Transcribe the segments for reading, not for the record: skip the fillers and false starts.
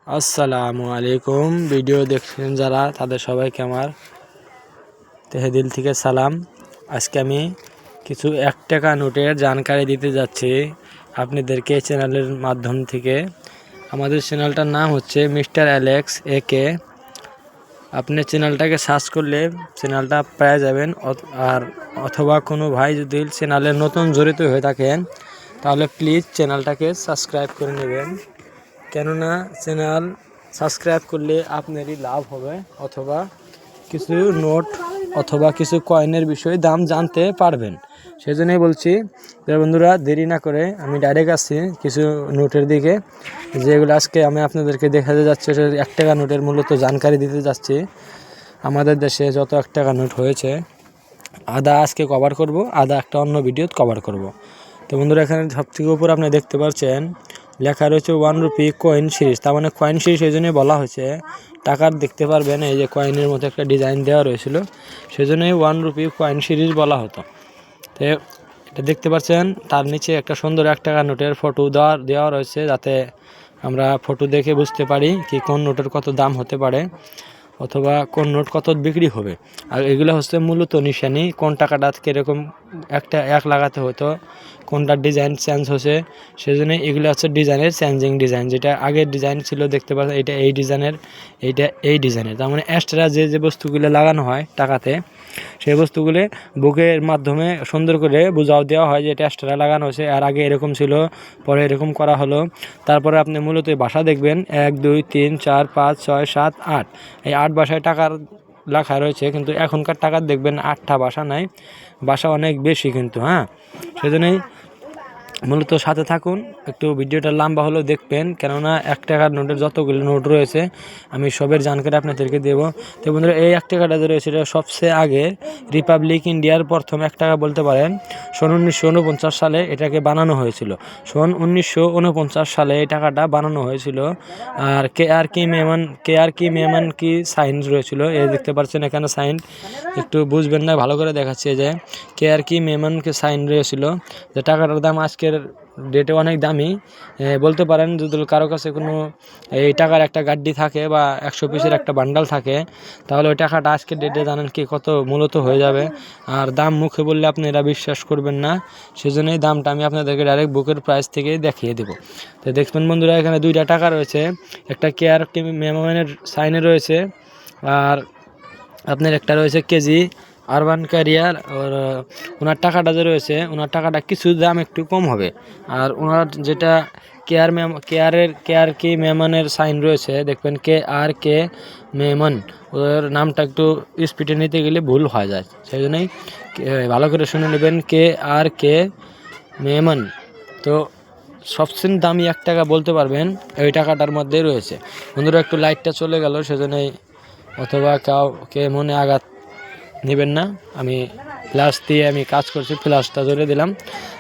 আসসালামু আলাইকুম। ভিডিও দেখছেন যারা তাদের সবাইকে আমার তহেদিল থেকে সালাম। আজকে আমি কিছু 1 টাকা নোটের জানকারি দিতে যাচ্ছি আপনাদেরকে চ্যানেলের মাধ্যম থেকে। আমাদের চ্যানেলটার নাম হচ্ছে মিস্টার অ্যালেক্স একে। আপনি চ্যানেলটাকে সার্চ করলে চ্যানেলটা পেয়ে যাবেন। আর অথবা কোনো ভাই যদি চ্যানেলে নতুন জড়িত হয়ে থাকেন তাহলে প্লিজ চ্যানেলটাকে সাবস্ক্রাইব করে নেবেন, কেননা চ্যানেল সাবস্ক্রাইব করলে আপনারই লাভ হবে, অথবা কিছু নোট অথবা কিছু কয়েনের বিষয়ে দাম জানতে পারবেন। সেই জন্যই বলছি যে বন্ধুরা, দেরি না করে আমি ডাইরেক্ট আসছি কিছু নোটের দিকে, যেগুলো আজকে আমি আপনাদেরকে দেখাতে যাচ্ছি। 1 টাকা নোটের মূলত জানকারি দিতে যাচ্ছি। আমাদের দেশে যত 1 টাকা নোট হয়েছে আধা আজকে কভার করব, আধা একটা অন্য ভিডিওতে কভার করব। তো বন্ধুরা, এখানে সবথেকে উপর আপনি দেখতে পাচ্ছেন লেখা রয়েছে 1 রুপি কয়েন সিরিজ। তার মানে কয়েন সিরিজ সেই জন্যই বলা হয়েছে। টাকার দেখতে পারবেন এই যে কয়েনের মতো একটা ডিজাইন দেওয়া রয়েছিল, সেই জন্যই 1 রুপি কয়েন সিরিজ বলা হতো। তো এটা দেখতে পাচ্ছেন, তার নিচে একটা সুন্দর 1 টাকা নোটের ফটো দেওয়া রয়েছে, যাতে আমরা ফটো দেখে বুঝতে পারি কি কোন নোটের কত দাম হতে পারে, অথবা কোন নোট কত বিক্রি হবে। আর এগুলো হচ্ছে মূলত নিশানি, কোন টাকাটা কীরকম একটা এক লাগাতে হতো, কোনটা ডিজাইন চেঞ্জ হচ্ছে। সেই জন্য এগুলো হচ্ছে ডিজাইনের চেঞ্জিং ডিজাইন। যেটা আগের ডিজাইন ছিল দেখতে পাচ্ছেন, এটা এই ডিজাইনের, এইটা এই ডিজাইনের। তার মানে এক্সট্রা যে বস্তুগুলো লাগানো হয় টাকাতে, সেই বস্তুগুলো বুকের মাধ্যমে সুন্দর করে বোঝাও দেওয়া হয় যে এটা এক্সট্রা লাগানো হয়েছে, আর আগে এরকম ছিল, পরে এরকম করা হলো। তারপরে আপনি মূলত ভাষা দেখবেন 1 2 3 4 5 6 7 8, এই 8 ভাষায় টাকার লেখা রয়েছে। কিন্তু এখনকার টাকার দেখবেন 8টা ভাষা নাই, ভাষা অনেক বেশি কিন্তু। সেজন্যই মূলত সাথে থাকুন, একটু ভিডিওটা লম্বা হলেও দেখবেন, কেননা 1 টাকার নোটের যতগুলো নোট রয়েছে আমি সবের জানকারি আপনাদেরকে দেব। তো বন্ধুরা, এই 1 টাকাটা যে রয়েছে এটা সবচেয়ে আগে রিপাবলিক ইন্ডিয়ার প্রথম 1 টাকা বলতে পারেন। 1949 সালে এটাকে বানানো হয়েছিল। 1949 সালে এই টাকাটা বানানো হয়েছিল। আর কে আর কি মেমন কি সাইন রয়েছিল, এই দেখতে পাচ্ছেন এখানে সাইন, একটু বুঝবেন না, ভালো করে দেখাচ্ছে যে কে আর কি মেমন কি সাইন রয়েছিল। যে টাকাটার দাম আজকের ডেটে অনেক দামি বলতে পারেন। যদি কারো কাছে কোনো এই টাকার একটা গাড্ডি থাকে বা 100 পিসের একটা বান্ডাল থাকে, তাহলে ওই টাকাটা আজকের ডেটে জানেন কি কত মূলত হয়ে যাবে। আর দাম মুখে বললে আপনি এরা বিশ্বাস করবেন না, সেজন্যই দামটা আমি আপনাদেরকে ডাইরেক্ট বুকের প্রাইস থেকে দেখিয়ে দেবো। তো দেখবেন বন্ধুরা, এখানে 2টা টাকা রয়েছে, একটা কে আর কি মেমনের সাইনে রয়েছে, আর আপনার একটা রয়েছে কেজি আরবান ক্যারিয়ার। আর ওনার টাকাটা যে রয়েছে, ওনার টাকাটা কিছু দাম একটু কম হবে। আর ওনার যেটা কে আর কি মেমনের সাইন রয়েছে, দেখবেন কে মেমন, ওর নামটা একটু স্পিডে নিতে গেলে ভুল হয়ে যায়। সেই জন্যই ভালো করে শুনে নেবেন, কে মেমন। তো সবচেয়ে দামি 1 টাকা বলতে পারবেন ওই টাকাটার মধ্যেই রয়েছে। বন্ধুরা, একটু লাইটটা চলে গেল, সেজন্যই, অথবা কাউকে মনে আঘাত নেবেন না। আমি ফ্ল্যাশ দিয়ে আমি কাজ করছি, ফ্ল্যাশটা ধরে দিলাম।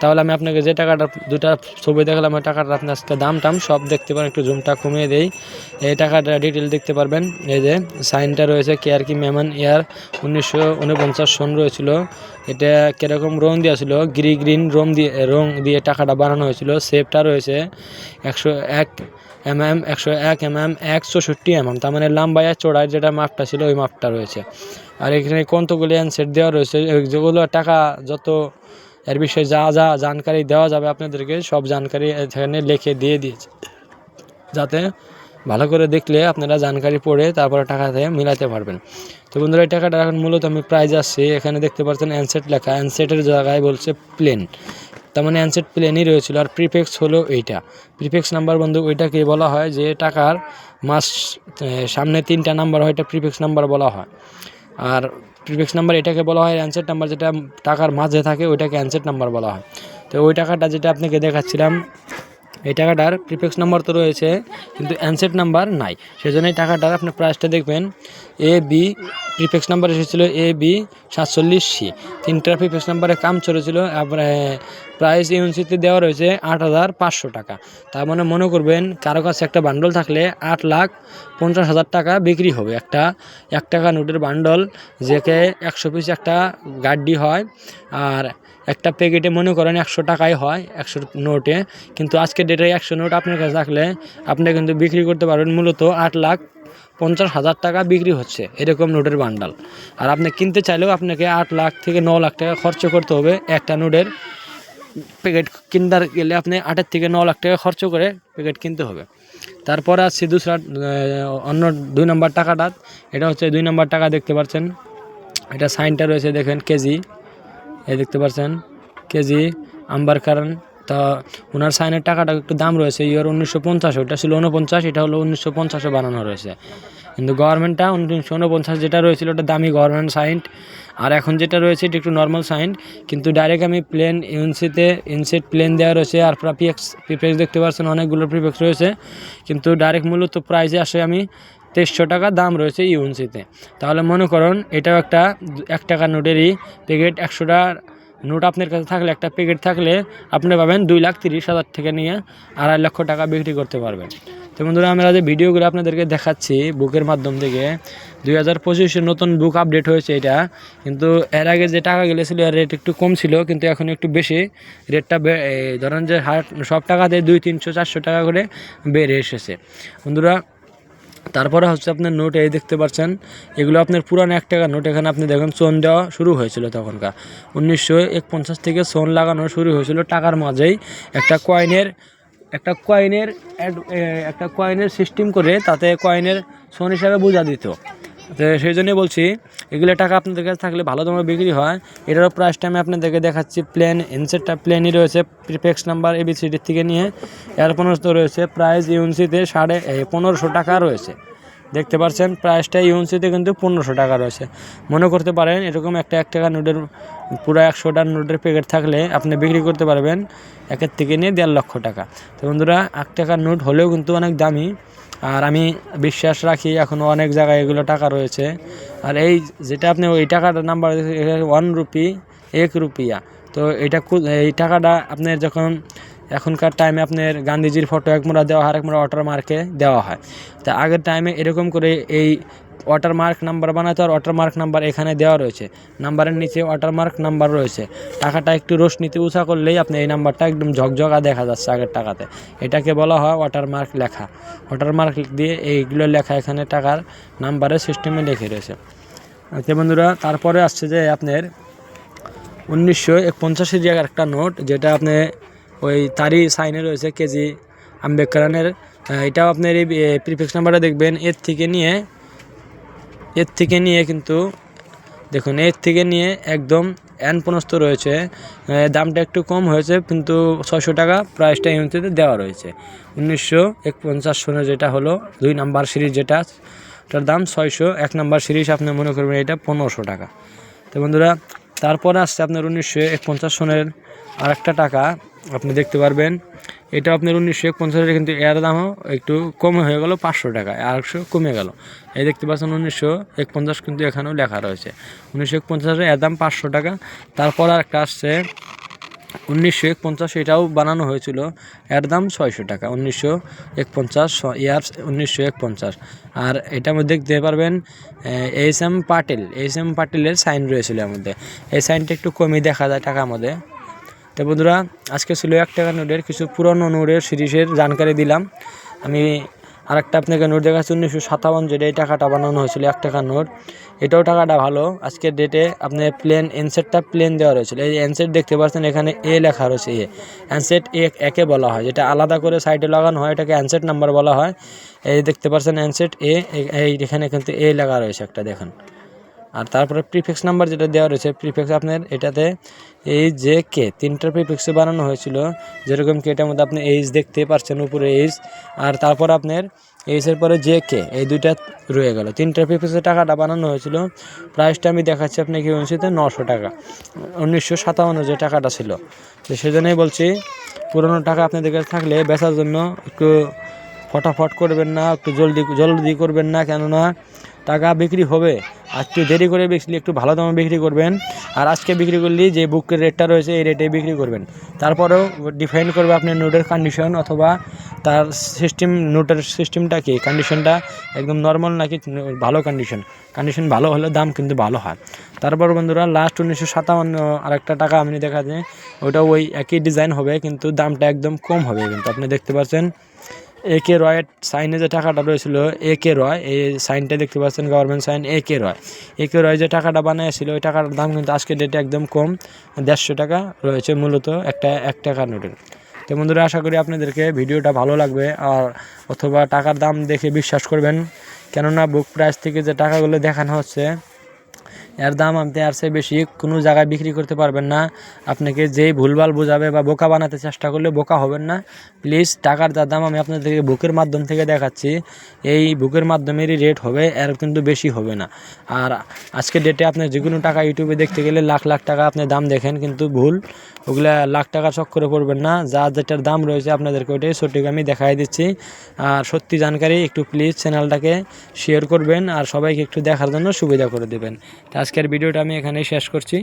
তাহলে আমি আপনাকে যে টাকাটা 2টা ছবি দেখালাম, ওই টাকাটা আপনি আজকে দাম সব দেখতে পারেন। একটু জুমটা কমিয়ে দেই, এই টাকাটা ডিটেল দেখতে পারবেন। এই যে সাইনটা রয়েছে কে আর কি মেমন ইয়ার 1949 সন রয়েছিল। এটা কীরকম রং দেওয়া ছিল, গ্রিন রং দিয়ে টাকাটা বানানো হয়েছিল। শেপটা রয়েছে 101 mm, 101 mm, 164 mm, তার মানে লম্বায় চড়ায় যেটা মাপটা ছিল ওই মাপটা রয়েছে। আর এখানে কতগুলি অ্যানসেট দেওয়া রয়েছে, যেগুলো টাকা যত এর বিষয়ে যা জানকারি দেওয়া যাবে আপনাদেরকে, সব জানকারি এখানে লিখে দিয়ে দিয়েছে, যাতে ভালো করে দেখলে আপনারা জানকারি পড়ে তারপরে টাকাতে মিলাতে পারবেন। তো বন্ধুরা, এই টাকাটা এখন মূলত আমি প্রাইজ আসছি, এখানে দেখতে পাচ্ছেন অ্যানসেট লেখা, অ্যানসেটের জায়গায় বলছে প্লেন, তার মানে অ্যানসেট প্লেনই রয়েছিল। আর প্রিফিক্স হলো এইটা, প্রিফিক্স নাম্বার বন্ধু, ওইটাকে বলা হয় যে টাকার সামনে 3টা নাম্বার হয়, এটা প্রিফিক্স নাম্বার বলা হয়। আর প্রিফিক্স নাম্বার এটাকে বলা হয় অ্যানসেট নাম্বার, যেটা টাকার মাঝে থাকে ওইটাকে অ্যানসেট নাম্বার বলা হয়। তো ওই টাকাটা যেটা আপনাকে দেখাচ্ছিলাম, এই টাকাটার প্রিফিক্স নাম্বার তো রয়েছে কিন্তু অ্যানসেট নাম্বার নাই, সেজন্যই টাকাটার আপনি প্রাইসটা দেখবেন AB প্রিফিক্স নাম্বার এসেছিলো AB 47C, 3টা প্রিফিক্স নাম্বারে কাম চলেছিল। প্রাইস ইউনিসিতে দেওয়া রয়েছে 8,500 টাকা। তার মানে মনে করবেন কারো কাছে একটা বান্ডল থাকলে 8,50,000 টাকা বিক্রি হবে। একটা 1 টাকা নোটের বান্ডল, যেকে 100 পিস একটা গাড্ডি হয়, আর একটা প্যাকেটে মনে করেন 100 টাকায় হয় 100 নোটে, কিন্তু আজকের ডেটে 100 নোট আপনার কাছে থাকলে আপনি কিন্তু বিক্রি করতে পারবেন মূলত 8,50,000 টাকা বিক্রি হচ্ছে এরকম নোটের বান্ডাল। আর আপনি কিনতে চাইলেও আপনাকে 8 লাখ থেকে 9 লাখ টাকা খরচ করতে হবে একটা নোটের প্যাকেট কিনতে গেলে আপনি 8 থেকে 9 লাখ টাকা খরচ করে প্যাকেট কিনতে হবে। তারপরে আছে অন্য 2 নম্বর টাকাটা, এটা হচ্ছে 2 নম্বর টাকা দেখতে পাচ্ছেন, এটা সাইনটা রয়েছে দেখেন কেজি, এই দেখতে পাচ্ছেন কেজি আম্বার কারণ। তা ওনার সাইনের টাকাটা একটু দাম রয়েছে, ইয়ার 1950, ওটা ছিল 49, এটা হলো 1950 বানানো রয়েছে। কিন্তু গভর্নমেন্টটা 1949 যেটা রয়েছিল ওটা দামি গভর্নমেন্ট সাইন, আর এখন যেটা রয়েছে এটা একটু নর্মাল সাইন। কিন্তু ডাইরেক্ট আমি প্লেন ইনসেট প্লেন দেওয়া রয়েছে, আর প্রিফেক্স দেখতে পাচ্ছেন অনেকগুলো প্রিফেক্স রয়েছে, কিন্তু ডাইরেক্ট মূলত প্রাইসে আসে আমি 2300 টাকা দাম রয়েছে ইউএনসিতে। তাহলে মনে করুন এটাও একটা 1 টাকা নোটেরই প্যাকেট, 100টা নোট আপনার কাছে থাকলে একটা প্যাকেট থাকলে আপনি পাবেন 2,30,000 থেকে নিয়ে 2.5 লক্ষ টাকা বিক্রি করতে পারবেন। তো বন্ধুরা আমরা যে ভিডিওগুলো আপনাদেরকে দেখাচ্ছি বুকের মাধ্যম থেকে 2025 নতুন বুক আপডেট হয়েছে এটা, কিন্তু এর আগে যে টাকাগুলো ছিল এর রেট একটু কম ছিল, কিন্তু এখন একটু বেশি রেটটা ধরেন যে সব টাকাতে 200-300-400 টাকা করে বেড়ে এসেছে বন্ধুরা। তারপরে হচ্ছে আপনার নোট এই দেখতে পাচ্ছেন, এগুলো আপনার পুরানো 1 টাকা নোট। এখানে আপনি দেখুন চোন দেওয়া শুরু হয়েছিল তখনকার 1951 থেকে চোন লাগানো শুরু হয়েছিল টাকার মাঝেই, একটা কয়েনের সিস্টেম করে তাতে কয়েনের চোন হিসাবে বোঝা দিত। তো সেই জন্যই বলছি এগুলো টাকা আপনাদের কাছে থাকলে ভালো দামে বিক্রি হয়। এটারও প্রাইসটা আমি আপনাদেরকে দেখাচ্ছি, প্লেন ইনসেটটা প্লেনই রয়েছে, প্রিফেক্স নাম্বার ABCD থেকে নিয়ে এর 15 রয়েছে, প্রাইস ইউএনসিতে 1550 টাকা রয়েছে। দেখতে পাচ্ছেন প্রাইসটা ইউএনসিতে কিন্তু 1500 টাকা রয়েছে। মনে করতে পারেন এরকম একটা 1 টাকা নোটের পুরো 100টা নোটের প্যাকেট থাকলে আপনি বিক্রি করতে পারবেন 1 থেকে নিয়ে 1.5 লক্ষ টাকা। তো বন্ধুরা 1 টাকার নোট হলেও কিন্তু অনেক দামি, আর আমি বিশ্বাস রাখি এখনও অনেক জায়গায় এগুলো টাকা রয়েছে। আর এই যেটা আপনি ওই টাকাটার নাম্বার 1 রুপি 1 রুপিয়া, তো এই টাকাটা আপনার যখন এখনকার টাইমে আপনার গান্ধীজির ফটো একমোড়া দেওয়া হয়, একমোড়া ওয়াটারমার্কে দেওয়া হয়। তা আগের টাইমে এরকম করে এই ওয়াটারমার্ক নাম্বার বানাতো, আর ওয়াটারমার্ক নাম্বার এখানে দেওয়া রয়েছে, নাম্বারের নিচে ওয়াটারমার্ক নাম্বার রয়েছে। টাকাটা একটু রোশনিতে উঁচা করলেই আপনি এই নাম্বারটা একদম ঝকঝকা দেখা যাচ্ছে আগের টাকাতে, এটাকে বলা হয় ওয়াটারমার্ক লেখা। ওয়াটারমার্ক দিয়ে এইগুলো লেখা এখানে টাকার নাম্বারের সিস্টেমে লিখে রয়েছে। আচ্ছা বন্ধুরা, তারপরে আসছে যে আপনার 1951 জায়গার একটা নোট, যেটা আপনি ওই তারই সাইনে রয়েছে কেজি আম্বেদকরানের। এটাও আপনার এই প্রিফিক্স নাম্বারটা দেখবেন এর থেকে নিয়ে কিন্তু দেখুন এর থেকে নিয়ে একদম N50 রয়েছে, দামটা একটু কম হয়েছে, কিন্তু 600 টাকা প্রাইসটা ইউনিটে দেওয়া রয়েছে। 1951 সনের যেটা হলো 2 নাম্বার সিরিজ, এটার দাম 600, 1 নাম্বার সিরিজ আপনি মনে করবেন এটা 1500 টাকা। তো বন্ধুরা তারপরে আসছে আপনার 1951 সনের আরেকটা টাকা আপনি দেখতে পারবেন, এটা আপনার 1951, কিন্তু এর দামও একটু কমে হয়ে গেল 500 টাকা, 100 কমে গেল। এই দেখতে পাচ্ছেন 1951, কিন্তু এখানেও লেখা রয়েছে 1951 এর দাম 500 টাকা। তারপর আরেকটা আসছে 1951, এটাও বানানো হয়েছিল, এর দাম 600 টাকা। 1951 আর এটার মধ্যে দেখতে পারবেন SM পাটিলের সাইন রয়েছিল এর মধ্যে, এই সাইনটা একটু কমই দেখা যায় টাকার মধ্যে। তো বন্ধুরা আজকে ছিল 1 টাকা নোটের কিছু পুরনো নোটের সিরিজের জানকারি দিলাম। আমি আরেকটা আপনাকে নোট দেখাচ্ছি 1957, যেটা এই টাকাটা বানানো হয়েছিল 1 টাকার নোট, এটাও টাকাটা ভালো। আজকের ডেটে আপনি প্লেন এনসেটটা প্লেন দেওয়া রয়েছিল, এই এনসেট দেখতে পাচ্ছেন এখানে এ লেখা রয়েছে, এনসেট একে বলা হয়, যেটা আলাদা করে সাইডে লাগানো হয় এটাকে এনসেট নাম্বার বলা হয়। এই দেখতে পাচ্ছেন এনসেট এখানে কিন্তু এ লেখা রয়েছে একটা দেখুন। আর তারপরে প্রিফিক্স নাম্বার যেটা দেওয়া রয়েছে, প্রিফিক্স আপনার এটাতে এইচ জে কে 3টা প্রিফিক্সে বানানো হয়েছিল, যেরকম কি এটার মধ্যে আপনি এইচ দেখতে পাচ্ছেন উপরে এইচ, আর তারপর আপনার এইচের পরে জে কে, এই 2টা রয়ে গেল। 3টা প্রিফিক্সের টাকাটা বানানো হয়েছিল। প্রাইসটা আমি দেখাচ্ছি আপনাকে ইউএনসিতে 900 টাকা, 1957 যে টাকাটা ছিল। তো সেজন্যই বলছি পুরোনো টাকা আপনাদের কাছে থাকলে বেচার জন্য একটু ফটাফট করবেন না, একটু জলদি করবেন না, কেননা টাকা বিক্রি হবে। একটু দেরি করে বেচলে একটু ভালো দামে বিক্রি করবেন। আর আজকে বিক্রি করলে যে বুকের রেটটা রয়েছে এই রেটে বিক্রি করবেন। তারপরেও ডিফাইন করবে আপনার নোটের কন্ডিশন অথবা তার নোটের সিস্টেমটা কি, কন্ডিশনটা একদম নর্মাল নাকি ভালো কন্ডিশন ভালো হলে দাম কিন্তু ভালো হয়। তারপর বন্ধুরা লাস্ট 1957 আরেকটা টাকা আমি দেখা যায়, ওইটা ওই একই ডিজাইন হবে কিন্তু দামটা একদম কম হবে। কিন্তু আপনি দেখতে পাচ্ছেন AK রয়ের সাইনে যে টাকাটা রয়েছিল, AK রয়, এই সাইনটা দেখতে পাচ্ছেন গভর্নমেন্ট সাইন AK রয় যে টাকাটা বানিয়েছিল ওই টাকাটার দাম কিন্তু আজকের ডেটে একদম কম, 150 টাকা রয়েছে মূলত একটা 1 টাকার নোটের। তো বন্ধুরা আশা করি আপনাদেরকে ভিডিওটা ভালো লাগবে, আর অথবা টাকার দাম দেখে বিশ্বাস করবেন, কেননা বুক প্রাইস থেকে যে টাকাগুলো দেখানো হচ্ছে এর দাম আপনি আর চেয়ে বেশি কোনো জায়গায় বিক্রি করতে পারবেন না। আপনাকে যেই ভুলভাল বোঝাবে বা বোকা বানাতে চেষ্টা করলে বোকা হবেন না। প্লিজ টাকার যা দাম আমি আপনাদেরকে বুকের মাধ্যম থেকে দেখাচ্ছি, এই বুকের মাধ্যমেরই রেট হবে, এর কিন্তু বেশি হবে না। আর আজকে ডেটে আপনি যে কোনো টাকা ইউটিউবে দেখতে গেলে লাখ লাখ টাকা আপনি দাম দেখেন, কিন্তু ভুল, ওগুলা লাখ টাকা চক্করে পড়বেন না। যা যেটার দাম রয়েছে আপনাদেরকে ওইটাই সঠিক আমি দেখাই দিচ্ছি। আর সত্যি জানকারি একটু প্লিজ চ্যানেলটাকে শেয়ার করবেন আর সবাইকে একটু দেখার জন্য সুবিধা করে দেবেন। আজকের ভিডিওটা আমি এখানেই শেষ করছি।